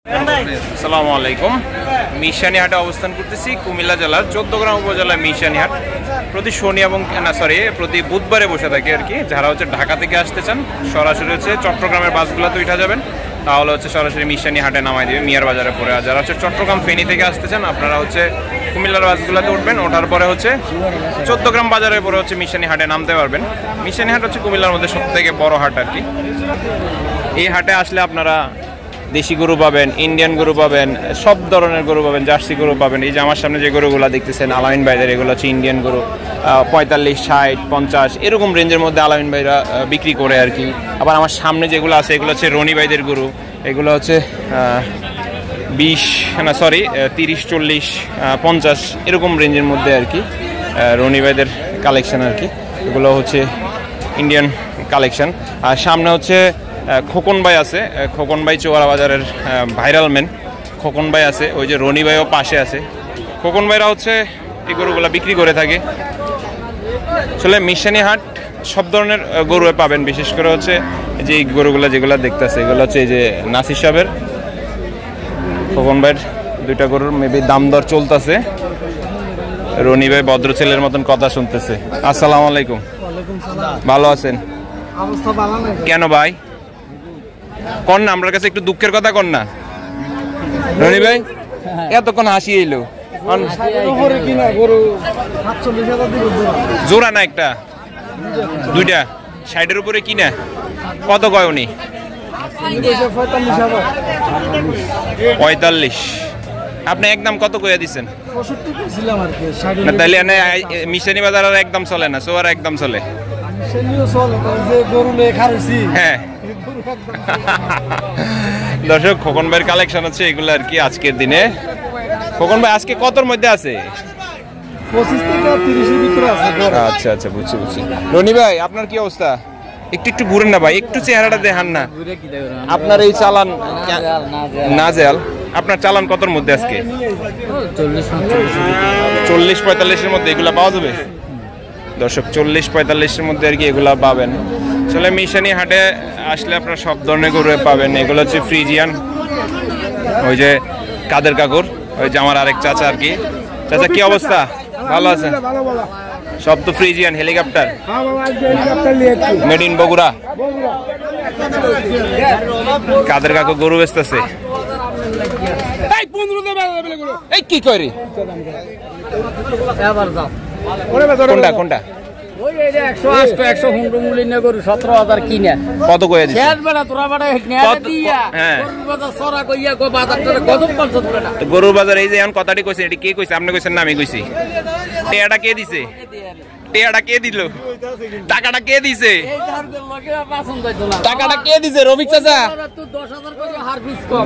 আসসালামু আলাইকুম। মিশানিহাটে অবস্থান করতেছি কুমিল্লা জেলার 14 গ্রাম উপজেলার মিশানিহাট। প্রতি বুধবারে বসে থাকে আর কি। যারা হচ্ছে ঢাকা থেকে আসতে চান সরাসরি হচ্ছে চট্টগ্রামের বাসগুলোতে উঠা যাবেন, তাহলে হচ্ছে সরাসরি মিশানিহাটে নামাই দেবে মিয়ার বাজারে পরে। আর যারা হচ্ছে চট্টগ্রাম ফেনী থেকে আসতে চান আপনারা হচ্ছে কুমিল্লার বাসগুলোতে উঠবেন, ওঠার পরে হচ্ছে 14 গ্রাম বাজারের পরে হচ্ছে মিশানিহাটে নামতে পারবেন। মিশানিহাট হচ্ছে কুমিল্লার মধ্যে সবথেকে বড় হাট আর কি। এই হাটে আসলে আপনারা দেশি গরু পাবেন, ইন্ডিয়ান গরু পাবেন, সব ধরনের গরু পাবেন, জার্সি গরু পাবেন। এই যে আমার সামনে যে গরুগুলো দেখতেছেন আলামিন ভাইদের, এগুলো হচ্ছে ইন্ডিয়ান গরু। 45, 60, 50 এরকম রেঞ্জের মধ্যে আলামিন ভাইরা বিক্রি করে আর কি। আবার আমার সামনে যেগুলো আছে এগুলো হচ্ছে রনি ভাইদের গরু। এগুলো হচ্ছে 30, 40, 50 এরকম রেঞ্জের মধ্যে আর কি রনি ভাইদের কালেকশন আর কি। এগুলো হচ্ছে ইন্ডিয়ান কালেকশন। আর সামনে হচ্ছে খোকন ভাই আছে, খোকন ভাই চৌয়ারা বাজারের ভাইরাল ম্যান খোকন ভাই আছে। ওই যে রনি ভাইও পাশে আছে। খোকন ভাইরা হচ্ছে এই গরুগুলো বিক্রি করে থাকে। আসলে মিশানিহাট সব ধরনের গরু পাবেন, বিশেষ করে হচ্ছে যে এই গরুগুলো যেগুলো দেখতেছে এগুলো হচ্ছে এই যে নাসির সাহেবের, খোকন ভাইয়ের দুইটা গরুর মেবি দাম দর চলতেছে। রনি ভাই ভদ্র ছেলের মতন কথা শুনতেছে। আসসালামু আলাইকুম। ভালো আছেন? কেন ভাই কন না, আমার কাছে একটু দুঃখের কথা কন না রনি ভাই। এতক্ষণ হাসি এলো জোড়া না একটা দুইটা 60-এর উপরে কিনা কত কয় উনি? 45। আপনি একদম কত কইয়া দিচ্ছেন? তাহলে মিশানি বাজার আর একদম চলে না, সোয়ার একদম চলে। হ্যাঁ দর্শক, খোকন ভাইয়ের কালেকশন হচ্ছে এগুলো আর কি আজকের দিনে। খোকন ভাই আজকে কতর মধ্যে আছে? 25 থেকে 30 এর ভিতরে আছে। আচ্ছা আচ্ছা, বুঝছি। রনি ভাই আপনার কি অবস্থা? একটু ঘুরেন না ভাই, একটু চেহারাটা দেখান না। আপনার এই চালান নাজেল, আপনার চালান কতর মধ্যে আজকে? 40-45 এর মধ্যে এগুলা পাওয়া যাবে দর্শক। 40-45 এর মধ্যে আর কি এগুলা পাবেন। আসলে মিশানি হাটে আসলে আপনারা সব ধরনের গরু পাবেন। এগুলো হচ্ছে ফ্রিজিয়ান, ওই যে কাদের কাকুর, ওই যে আমার আরেক চাচা আর কি। চাচা কি অবস্থা? ভালো আছে? সব তো Friesian helicopter, made in Bogura. Kader কাকু গরু বেচতেছে। এই কি করি কোনটা কোনটা? কত কয়ে দিছে? গরুর বাজার এই যে এখন কথাটি কইছে, এটি কে কইছে? আপনি কইছেন না আমি কইছি? টেয়াটা কে দিছে? টেয়াটা কে দিল? টাকাটা কে দিছে? টাকাটা কে দিছে? রবিক চাচা। 10,000 করে হার পিস কম।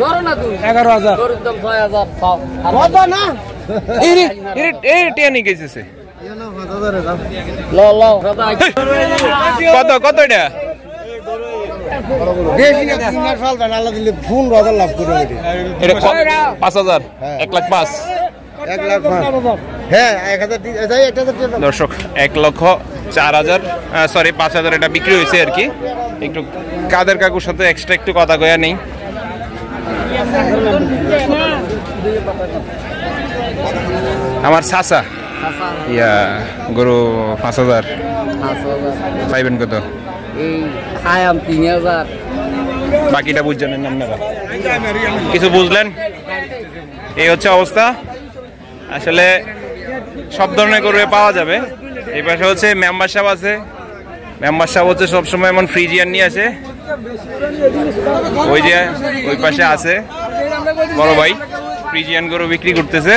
ধরো না তুই 11,000 গরুর দাম 6,000 পাও কত না? এই টিয়া নিয়ে গেছে কত এটা? বেশি না 3 মাস ফাল বানালা দিলে 15,000 লাভ করে এটা 5,000 1,05,000 1,05,000 হ্যাঁ 1,000 যাই একটা দর্শক 1,04,000 সরি 5,000 এটা বিক্রি হয়েছে আর কি। একটু কাদের কাকুর সাথে এক্সট্রা একটু কথা কয়া নেই। আমার চাচা ইয়া গরু 5,000 পাইবেন কত? এই খায়াম 3,000। বাকিটা বুঝছেন আপনারা? কিছু বুঝলেন? এই হচ্ছে অবস্থা। আসলে সব ধরনের গরু পাওয়া যাবে। এই পাশে হচ্ছে মেম্বার সাহেব আছে। মেম্বার সাহেব হচ্ছে সবসময় এমন ফ্রিজিয়ান নিয়ে আসে। ওই যে ওই পাশে আছে বড় ভাই, ফ্রিজিয়ান গরু বিক্রি করতেছে।